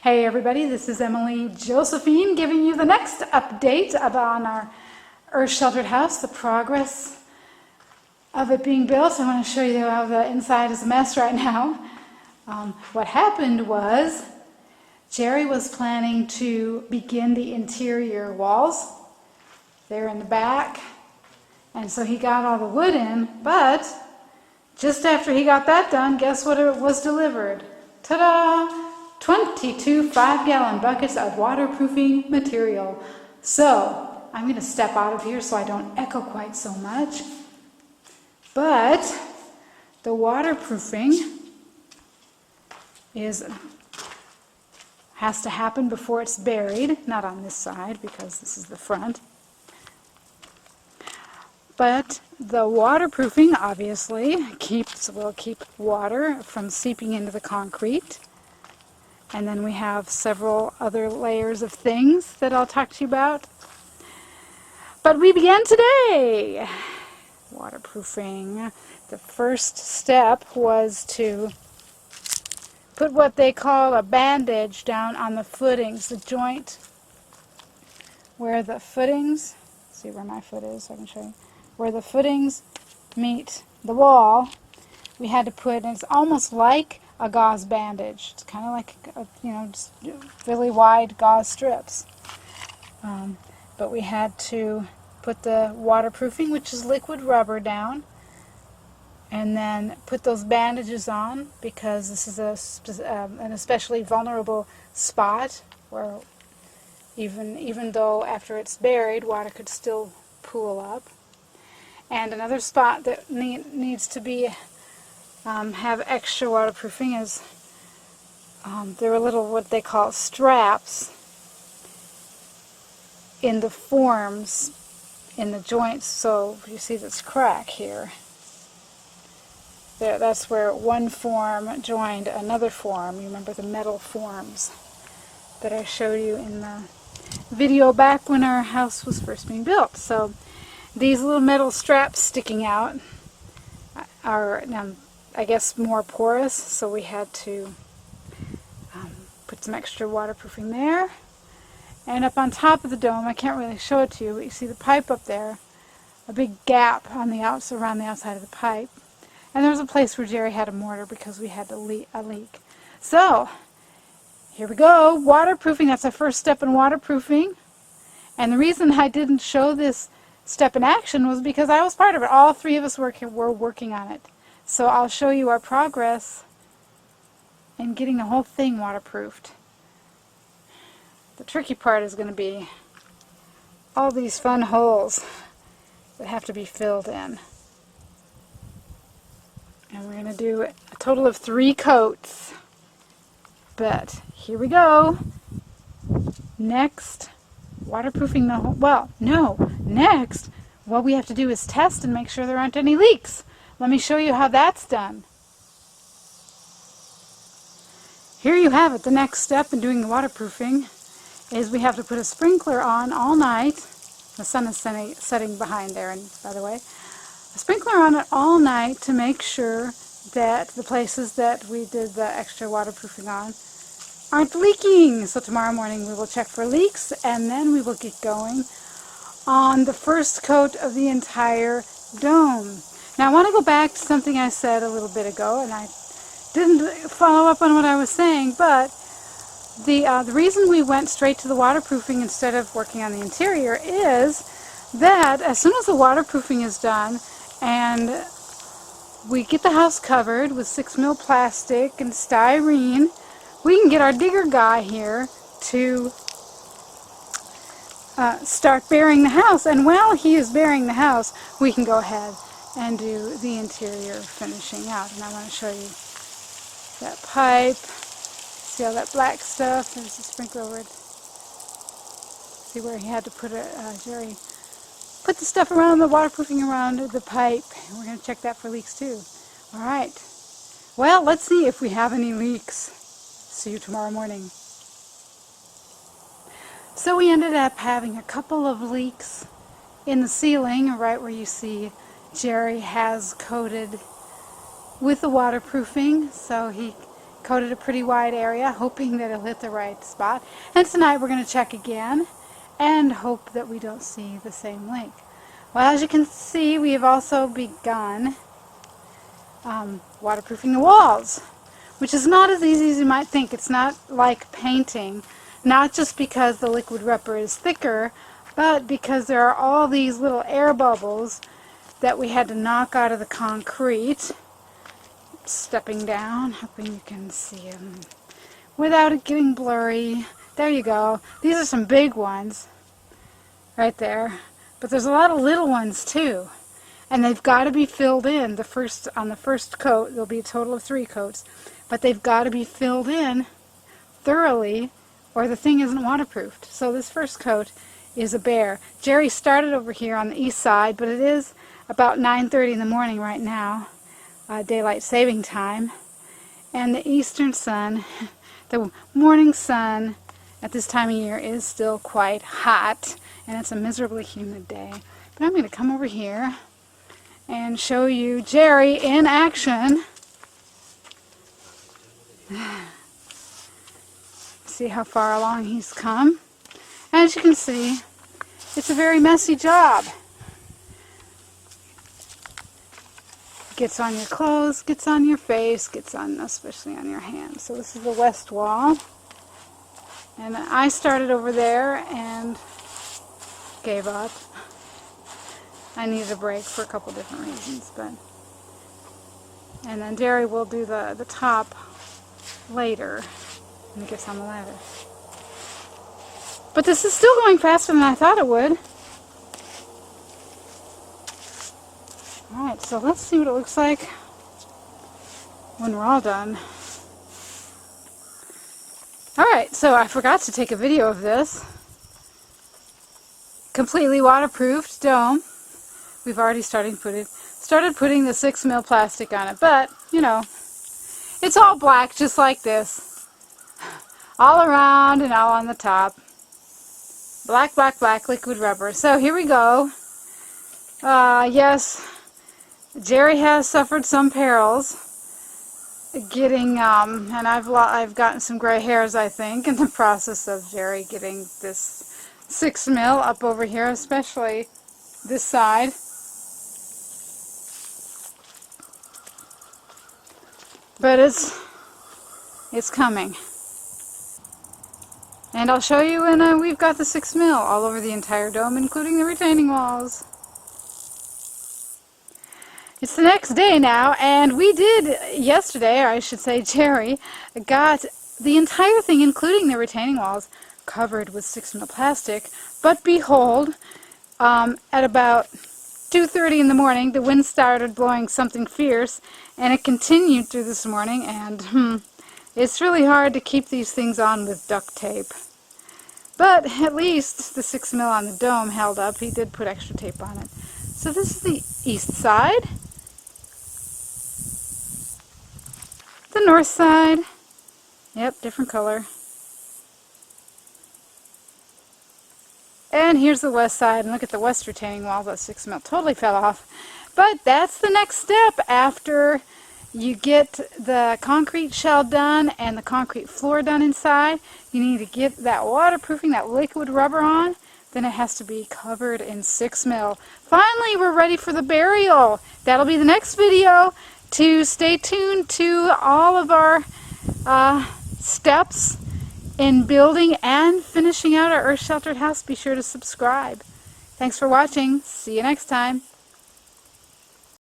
Hey everybody, this is Emily Josephine giving you the next update about our earth sheltered house, the progress of it being built. I want to show you how the inside is a mess right now. What happened was Jerry was planning to begin the interior walls. They're in the back, and so he got all the wood in, but just after he got that done, guess what it was delivered? Ta-da! 22 5-gallon buckets of waterproofing material. So I'm going to step out of here so I don't echo quite so much. But the waterproofing has to happen before it's buried. Not on this side because this is the front. But the waterproofing obviously will keep water from seeping into the concrete. And then we have several other layers of things that I'll talk to you about. But we began today. Waterproofing. The first step was to put what they call a bandage down on the footings, the joint where the footings, see where my foot is so I can show you, where the footings meet the wall. We had to put, and it's almost like a gauze bandage. It's kind of like, just really wide gauze strips. But we had to put the waterproofing, which is liquid rubber, down, and then put those bandages on because this is an especially vulnerable spot where even though after it's buried, water could still pool up. And another spot that needs to be have extra waterproofing is there are little what they call straps in the forms in the joints. So you see this crack here. That's where one form joined another form. You remember the metal forms that I showed you in the video back when our house was first being built. So these little metal straps sticking out are I guess more porous, so we had to put some extra waterproofing there. And up on top of the dome, I can't really show it to you, but you see the pipe up there, a big gap on the around the outside of the pipe. And there was a place where Jerry had a mortar because we had a leak. So here we go, waterproofing. That's our first step in waterproofing. And the reason I didn't show this step in action was because I was part of it. All three of us were working on it. So I'll show you our progress in getting the whole thing waterproofed. The tricky part is going to be all these fun holes that have to be filled in. And we're going to do a total of 3 coats. But here we go. Next, waterproofing the whole, next, what we have to do is test and make sure there aren't any leaks. Let me show you how that's done. Here you have it. The next step in doing the waterproofing is we have to put a sprinkler on all night. The sun is setting behind there, and by the way, a sprinkler on it all night to make sure that the places that we did the extra waterproofing on aren't leaking. So tomorrow morning we will check for leaks, and then we will get going on the first coat of the entire dome. Now I want to go back to something I said a little bit ago, and I didn't follow up on what I was saying, but the reason we went straight to the waterproofing instead of working on the interior is that as soon as the waterproofing is done and we get the house covered with 6mm plastic and styrene, we can get our digger guy here to start burying the house. And while he is burying the house, we can go ahead and do the interior finishing out. And I want to show you that pipe. See all that black stuff? There's the sprinkler over it. See where he had to put Jerry put the stuff around the waterproofing around the pipe. And we're going to check that for leaks too. Alright. Well, let's see if we have any leaks. See you tomorrow morning. So we ended up having a couple of leaks in the ceiling, right where you see Jerry has coated with the waterproofing, so he Coated a pretty wide area, hoping that it'll hit the right spot. And tonight we're going to check again and hope that we don't see the same lake. Well, as you can see, we have also begun waterproofing the walls, which is not as easy as you might think. It's not like painting, not just because the liquid rubber is thicker, but because there are all these little air bubbles that we had to knock out of the concrete. Stepping down, hoping you can see them without it getting blurry. There you go. These are some big ones right there, but there's a lot of little ones too, and they've got to be filled in. On the first coat there'll be a total of 3 coats, but they've got to be filled in thoroughly or the thing isn't waterproofed. So this first coat is a bear. Jerry started over here on the east side, but it is about 9:30 in the morning right now, daylight saving time, and the eastern sun, the morning sun at this time of year is still quite hot, and it's a miserably humid day. But I'm going to come over here and show you Jerry in action. See how far along he's come. As you can see, it's a very messy job. Gets on your clothes, gets on your face, gets on especially on your hands. So this is the west wall. And I started over there and gave up. I needed a break for a couple different reasons, and then Jerry will do the top later when he gets on the ladder. But this is still going faster than I thought it would. Alright, so let's see what it looks like when we're all done. Alright, so I forgot to take a video of this. Completely waterproofed dome. We've already started putting the 6mm plastic on it, but, you know, it's all black just like this. All around and all on the top. Black, black, black liquid rubber. So here we go. Yes, Jerry has suffered some perils getting, and I've gotten some gray hairs, I think, in the process of Jerry getting this 6mm up over here, especially this side. But it's coming. And I'll show you when we've got the 6mm all over the entire dome, including the retaining walls. It's the next day now, and we did yesterday, or I should say Jerry, got the entire thing, including the retaining walls, covered with 6mm plastic. But behold, at about 2:30 in the morning, the wind started blowing something fierce, and it continued through this morning, and it's really hard to keep these things on with duct tape. But at least the 6mm on the dome held up. He did put extra tape on it. So this is the east side. The north side. Yep, different color. And here's the west side, and look at the west retaining wall. That 6mm totally fell off. But that's the next step after you get the concrete shell done and the concrete floor done inside. You need to get that waterproofing, that liquid rubber on. Then it has to be covered in 6mm. Finally, we're ready for the burial. That'll be the next video. To stay tuned to all of our steps in building and finishing out our earth-sheltered house. Be sure to subscribe. Thanks for watching. See you next time.